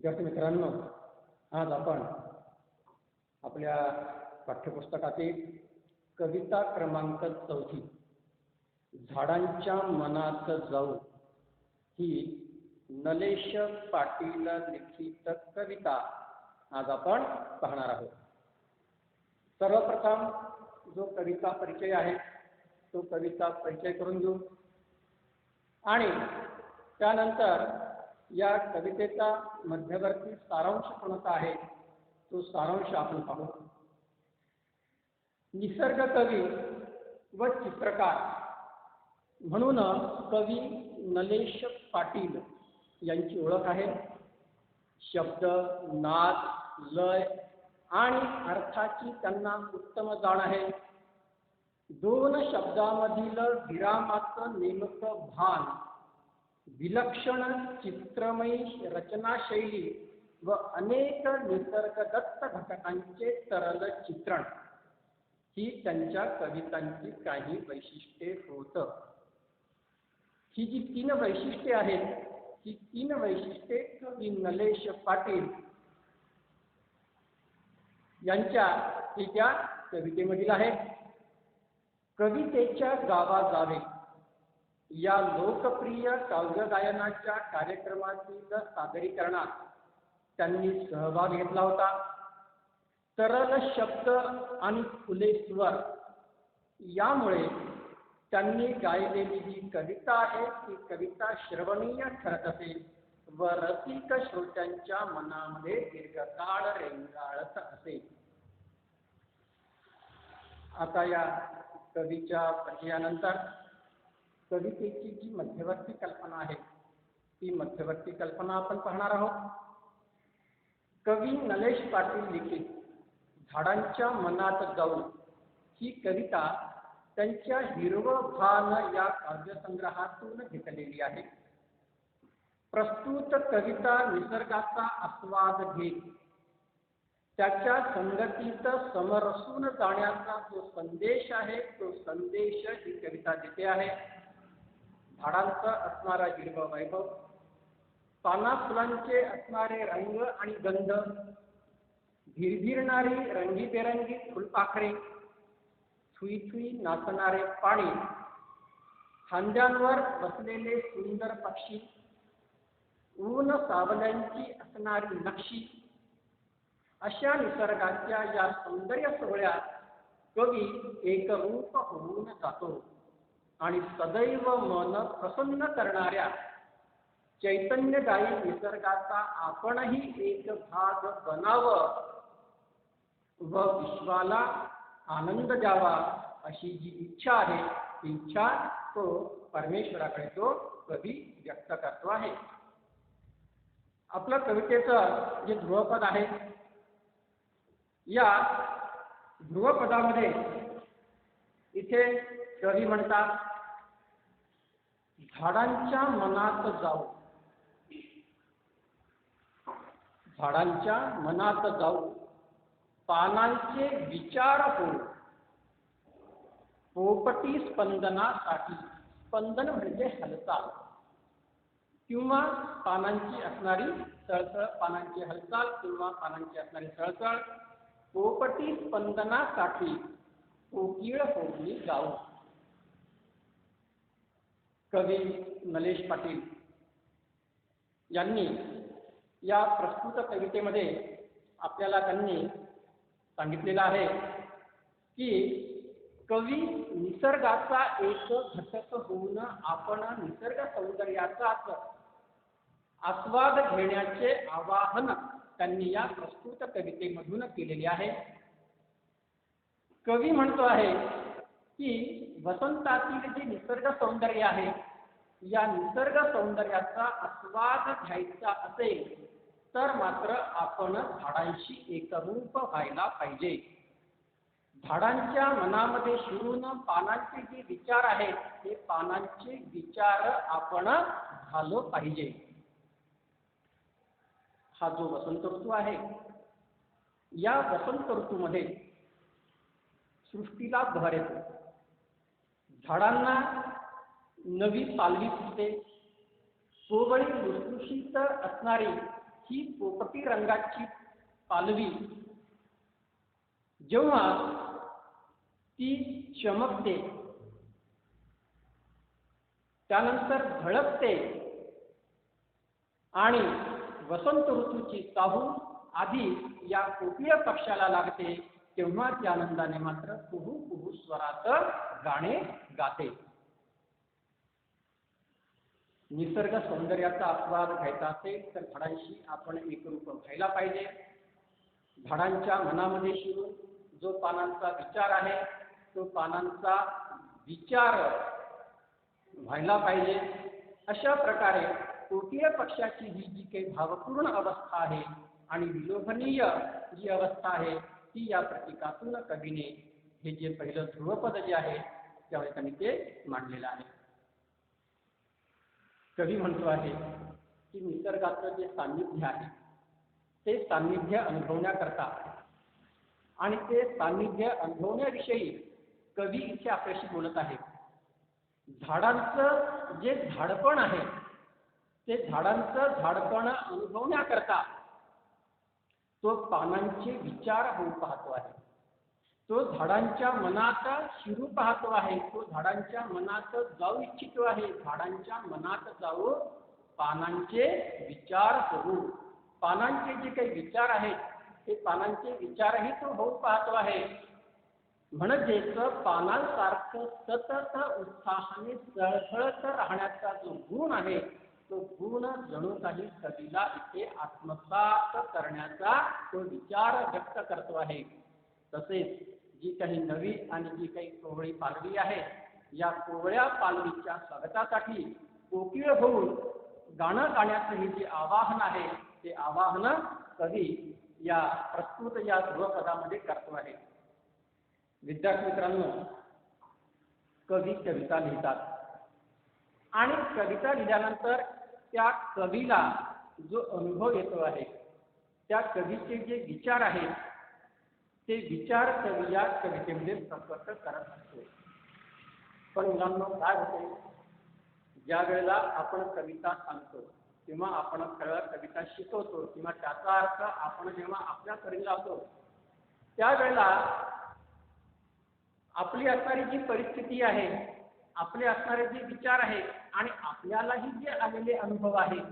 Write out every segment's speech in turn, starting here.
विद्यार्थी मित्रांनो, आज आपण आपल्या पाठ्यपुस्तकातील कविता क्रमांक 4 झाडांच्या मनात जाऊ ही नलेश पाटील लिखित कविता आज आपण पाहणार आहोत। सर्वप्रथम जो कविता परिचय आहे तो कविता परिचय करून घेऊ आणि त्यानंतर या कवितेचा मध्यवर्ती सारांश कोणता आहे तो सारांश आपण पाहू। निसर्ग कवी व चित्रकार म्हणून कवी नलेश पाटील यांची ओळख आहे। शब्द, नाद, लय आणि अर्थाची त्यांना उत्तम जाण आहे। दोन शब्दामधील विरामाचं नेमकं भान, विलक्षण चित्रमयी रचनाशैली व अनेक निसर्गदत्त घटकांचे तरल चित्रण ही त्यांच्या कवितांची काही वैशिष्ट्ये होत। ही जी 3 वैशिष्ट्ये आहेत ही 3 वैशिष्ट्ये कवी नलेश पाटील यांच्या त्या कवितेमधील आहेत। कवितेच्या गावा जावे या लोकप्रिय काव्य गायनाच्या कार्यक्रमातील सादरीकरणात त्यांनी सहभाग घेतला होता। तरल शब्द आणि खुले स्वर यामुळे त्यांनी गायलेली जी कविता आहे ती कविता श्रवणीय ठरत असेल व रसिक श्रोत्यांच्या मनामध्ये दीर्घकाळ रेंगाळत असेल। आता या कवीच्या परिचयानंतर कवितेची जी मध्यवर्ती कल्पना आहे ती मध्यवर्ती कल्पना आपण पाहणार आहोत। कवी नलेश पाटील लिखित झाडांच्या मनात जाऊ ही कविता त्यांच्या हिरवं भान या काव्यसंग्रहातून घेतलेली आहे। प्रस्तुत कविता निसर्गाचा आस्वाद घेत त्याच्या संगतीत समरसून जाण्याचा जो संदेश आहे तो संदेश ही कविता देते आहे। झाडांचा असणारा हिरवा वैभव, पाना फुलांचे असणारे रंग आणि गंध, भिरभिरणारी रंगीबेरंगी फुलपाखरे, छुई छुई नाचणारे पाणी, खांद्यांवर बसलेले सुंदर पक्षी, ऊन सावल्यांची असणारी नक्षी, अशा निसर्गाच्या या सौंदर्य सोहळ्यात कवी एकरूप होऊन जातो आणि सदैव मन प्रसन्न करणाऱ्या चैतन्यदायी निसर्गाचा आपणही एक भाग बनावं व विश्वाला आनंद द्यावा अशी जी इच्छा आहे ती इच्छा तो परमेश्वराकडे तो कवी व्यक्त करतो आहे। आपलं कवितेचं जे ध्रुवपद आहे या ध्रुवपदामध्ये इथे कवी म्हणतात झाडांच्या मनात जाऊ, झाडांच्या मनात जाऊ, पानांचे विचार हो, पोपटी स्पंदनासाठी, स्पंदन म्हणजे हालचाल किंवा पानांची असणारी सळसळ, पानांची हालचाल किंवा पानांची असणारी सळसळ, पोपटी स्पंदनासाठी कोकिळ होऊन जाऊ। कवी नलेश पाटील यांनी या प्रस्तुत कवितेमध्ये आपल्याला त्यांनी सांगितलेलं आहे की कवी निसर्गाचा एक घटक होऊन आपण निसर्ग सौंदर्याचाच आस्वाद घेण्याचे आवाहन त्यांनी या प्रस्तुत कवितेमधून केलेले आहे। कवी म्हणतो आहे की वसंतातील जे निसर्ग सौंदर्य आहे या निसर्ग सौंदर्याचा आस्वाद घ्यायचा असेल तर मात्र आपण झाडांशी एकरूप व्हायला पाहिजे। झाडांच्या मनामध्ये शिरून पानांचे जे विचार आहेत ते पानांचे विचार आपण झालो पाहिजे। हा जो वसंत ऋतू आहे या वसंत ऋतूमध्ये सृष्टीला बहर येतो, झाडांना नवी पालवी फुटते, कोवळी लुसलुशीत असणारी ही पोपटी रंगाची पालवी जेव्हा ती चमकते, त्यानंतर झळकते आणि वसंत ऋतूची चाहूल आधी या कोकिळ पक्षाला लागते, तेव्हा ती आनंदाने मात्र कुहू कुहू स्वरात गाणे गाते. निसर्ग सौंदर्याचा आस्वाद घ्यायचा असेल तर झाडांशी आपण एकरूप व्हायला पाहिजे. झाडांच्या मनामध्ये शिरून जो पानांचा विचार आहे तो पानांचा विचार व्हायला पाहिजे. अशा प्रकारे कोकिळ पक्षाची ही जी काही भावपूर्ण अवस्था आहे आणि विलोभनीय जी अवस्था आहे ती या प्रतीकातून कवीने हे जे पहिलं ध्रुवपद जे आहे त्यावेळी त्यांनी ते मांडलेलं आहे. कवी म्हणतो आहे की निसर्गाचं जे सान्निध्य आहे ते सान्निध्य अनुभवण्याकरता आणि ते सान्निध्य अनुभवण्याविषयी कवी इथे आपल्याशी बोलत आहे. झाडांचं जे झाडपण आहे ते झाडांचं झाडपण अनुभवण्याकरता तो पानांचे विचार होऊ पाहतो आहे, तो झाडांच्या मनात शिरू पाहतो आहे, तो झाडांच्या मनात जाऊ इच्छितो आहे. झाडांच्या मनात जाऊ पानांचे विचार करू, पानांचे जे काही विचार आहेत ते पानांचे विचारही तो होऊ पाहतो आहे. म्हणजेच पानांसारखं सतत उत्साहाने सळसळत राहण्याचा जो गुण आहे तो गुण जणू काही कवीला इथे आत्मसात करण्याचा तो विचार व्यक्त करतो आहे. तसेच जी काही नवी आणि जी काही कोवळी पालवी आहे या कोवळ्या पालवीच्या स्वागतासाठी कोकिळ होऊन गाणं गाण्याचं हे जे आवाहन आहे ते आवाहन कवी या प्रस्तुत या ध्रुवपदामध्ये करतो आहे. विद्यार्थी मित्रांनो, कवी कविता लिहितात आणि कविता लिहिल्यानंतर त्या कवीला जो अनुभव येतो आहे त्या कवीचे जे विचार आहेत ते विचार कवी या कवितेमध्ये प्रकट करत असतो. पण मुलांना काय होते, ज्या वेळेला आपण कविता सांगतो किंवा आपण कविता शिकवतो किंवा त्याचा अर्थ आपण जेव्हा आपल्या करी लावतो त्यावेळेला आपली असणारी जी परिस्थिती आहे, आपले असणारे जे विचार आहेत आणि आपल्यालाही जे आलेले अनुभव आहेत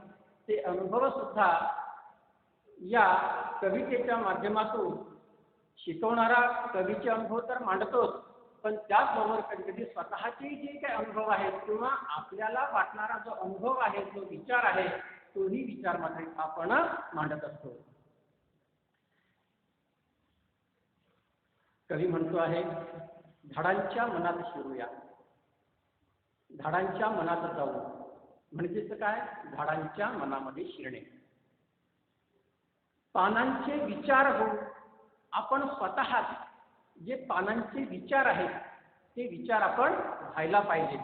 ते अनुभव सुद्धा या कवितेच्या माध्यमातून शिकवणारा कवीचे अनुभव तर मांडतोच, पण त्याचबरोबर कधी कधी स्वतःचे जे काही अनुभव आहेत किंवा आपल्याला वाटणारा जो अनुभव आहे, जो विचार आहे, तोही विचार मात्र आपण मांडत असतो. कवी म्हणतो आहे, झाडांच्या मनात शिरूया, झाडांच्या मनात जाऊ. म्हणजेच काय, झाडांच्या मनामध्ये शिरणे, पानांचे विचार होऊन आपण स्वतः जे पानांचे विचार आहेत ते विचार आपण व्हायला पाहिजे.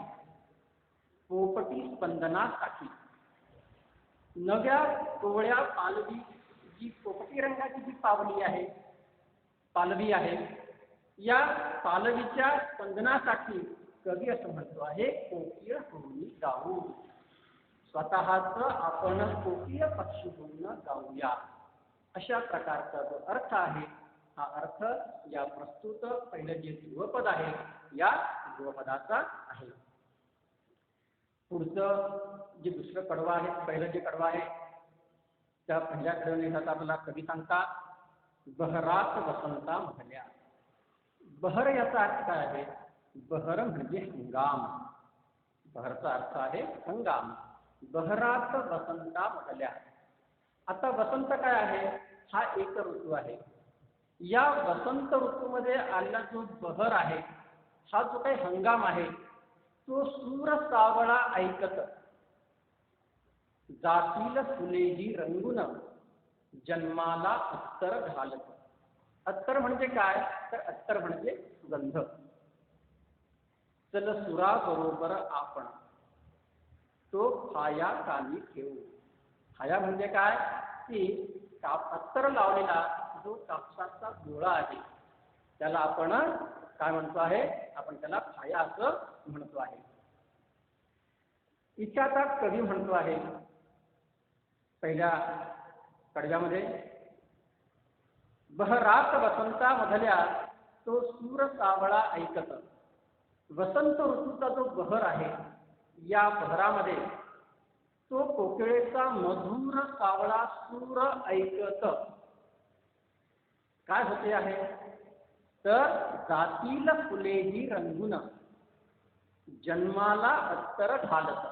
पोपटी स्पंदनासाठी नव्या कोवळ्या पालवी, जी पोपटी रंगाची जी पालवी आहे या पालवीच्या स्पंदनासाठी कवी असं म्हणतो आहे, कोकिळ होऊन गाऊ. स्वतःच आपण कोकिळ पक्षी होऊन गाऊया. अशा प्रकारचा जो अर्थ आहे हा अर्थ या प्रस्तुत पहिलं जे ध्रुवपद आहे या ध्रुवपदाचा आहे. पुढचं जे दुसरं कडवं आहे, पहिलं जे कडवं आहे त्या पहिल्या कडवणीसाठी आपल्याला कवी सांगतात, बहरात वसंता म्हटल्या. बहर याचा अर्थ काय आहे, बहर म्हणजे हंगाम, बहरचा अर्थ आहे हंगाम. बहरात वसंता म्हटल्या. आता वसंत काय आहे, हा एक ऋतू आहे. या वसंत ऋतूमध्ये आलेला जो बहर आहे, हा जो काही हंगाम आहे तो सूर सावळा ऐकत जातील फुलेही रंगून जन्माला अत्तर घालत. अत्तर म्हणजे काय, तर अत्तर म्हणजे सुगंध. चल सुरा बरोबर आपण तो फाया कानी ठेवू. फाया म्हणजे काय, की अत्तर लावलेला जो कापसाचा गोळा आहे त्याला आपण काय म्हणतो आहे, आपण त्याला फाया असं म्हणतो आहे. इथे आता कवी म्हणतो आहे पहिल्या कडव्यामध्ये बहरात वसंतामधल्या तो सूर सावळा ऐकत. वसंत ऋतूचा जो बहर आहे, या बहरामध्ये तो कोकिळेचा मधुर सावळा सूर ऐकत काय होते आहे, तर जातील फुलेही रंगून जन्माला अत्तर घालत.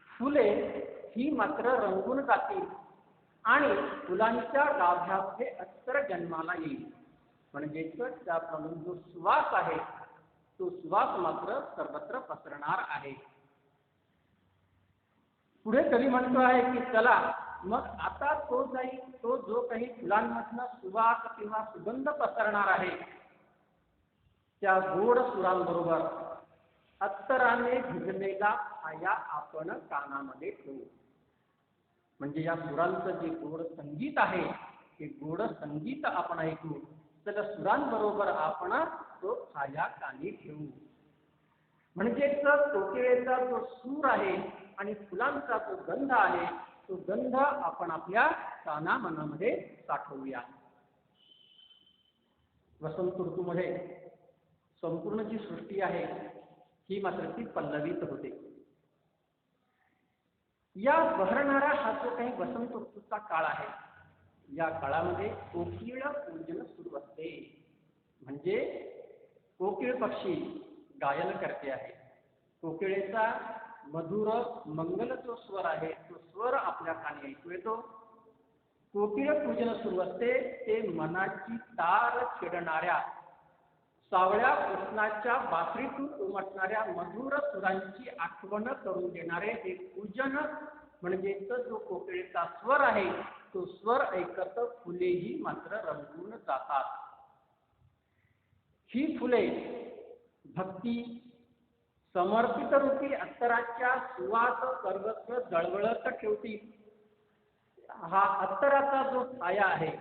फुले ही मात्र रंगून जातील आणि फुलांच्या गाभ्यामध्ये अत्तर जन्माला येईल. म्हणजेच त्याप्रमाणे जो सुवास आहे, तो सुवास मात्र सर्वत्र पसरणार आहे. पुढे कवी म्हणतो आहे की चला मग आता तो जो काही फुलांमधनं सुवास किंवा सुगंध पसरणार आहे, त्या गोड सुरांबरोबर अत्तराने भिजलेला छाया आपण कानामध्ये ठेवू. म्हणजे या सुरांचं जे गोड संगीत आहे, ते गोड संगीत आपण ऐकू. तर सुरांबरोबर आपण तो छाया कानी ठेवू. म्हणजेच कोकिळेचा जो सूर आहे आणि फुलांचा जो गंध आहे, तो गंध आपण आपल्या काना मनामध्ये साठवूया. वसंत ऋतूमध्ये संपूर्ण जी सृष्टी आहे ही मात्र ती पल्लवित होते. या बहरणारा हा जो काही वसंत ऋतूचा काळ आहे, या काळामध्ये कोकिळ पूजन सुरू असते. म्हणजे कोकिळ पक्षी गायन करते आहे. कोकिळेचा मधुर मंगल जो स्वर आहे, तो स्वर आपल्या कानी ऐकू येतो. कोकिळ पूजन सुरू असते. ते मनाची तार छेडणाऱ्या सावळ्या कृष्णाच्या बासरीतून उमटणाऱ्या मधुर सुरांची आठवण करून देणारे हे पूजन. म्हणजेच जो कोकिळेचा स्वर आहे, तो स्वर ऐकत फुलेही मात्र रंगून जातात. ही फुले भक्ती समर्पित रूपी अत्तराच्या सुवास सर्वत्र दळवळत ठेवतील. हा अत्तराचा जो छाया आहे,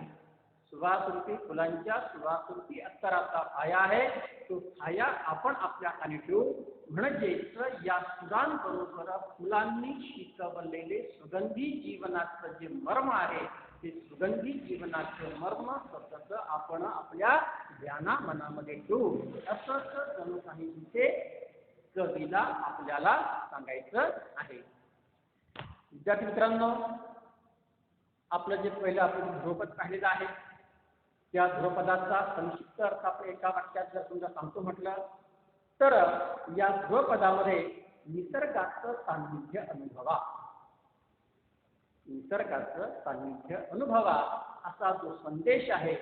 सुवास रूपी फुलांच्या सुवास रूपी अत्तराचा छाया आहे, तो छाया आपण आपल्या कानी ठेवू. म्हणजेच या सुरांबरोबर फुलांनी शिकवलेले सुगंधी जीवनाचं जे मर्म आहे, ते सुगंधी जीवनाचे मर्म सतत आपण आपल्या ध्याना मनामध्ये ठेवू. असंच जणू काही तिथे कवीला आपल्याला सांगायचं आहे. विद्यार्थी मित्रांनो, आपलं जे पहिलं आपण ध्रुवपद पाहिलेलं आहे, त्या ध्रुवपदाचा संक्षिप्त अर्थ आपण एका वाक्यात जर तुमचा सांगतो म्हटलं तर या ध्रुवपदामध्ये निसर्गाचं सान्निध्य अनुभवा, निसर्गाचं सान्निध्य अनुभवा असा जो संदेश आहे,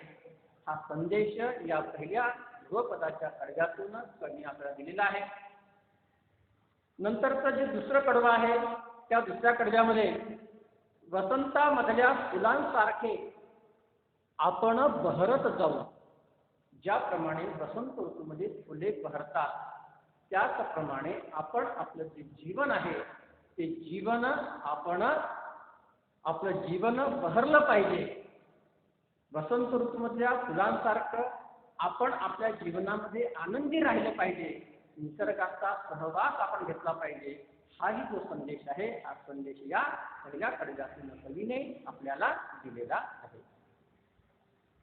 हा संदेश या पहिल्या ध्रुवपदाच्या कडव्यातून कवी आपल्याला दिलेला आहे. नंतरचं जे दुसरं कडवं आहे, त्या दुसऱ्या कडव्यामध्ये वसंतामधल्या फुलांसारखे आपण बहरत जाऊ. ज्याप्रमाणे वसंत ऋतूमध्ये फुले बहरतात, त्याचप्रमाणे आपण आपलं जे जीवन आहे, ते जीवन आपण आपलं जीवन बहरलं पाहिजे. वसंत ऋतूमधल्या फुलांसारखं आपण आपल्या जीवनामध्ये आनंदी राहिलं पाहिजे. निसर्गाचा सहवास आपण घेतला पाहिजे. हाही जो संदेश आहे, हा संदेश या पहिल्या कडव्यातून कवीने आपल्याला दिलेला आहे.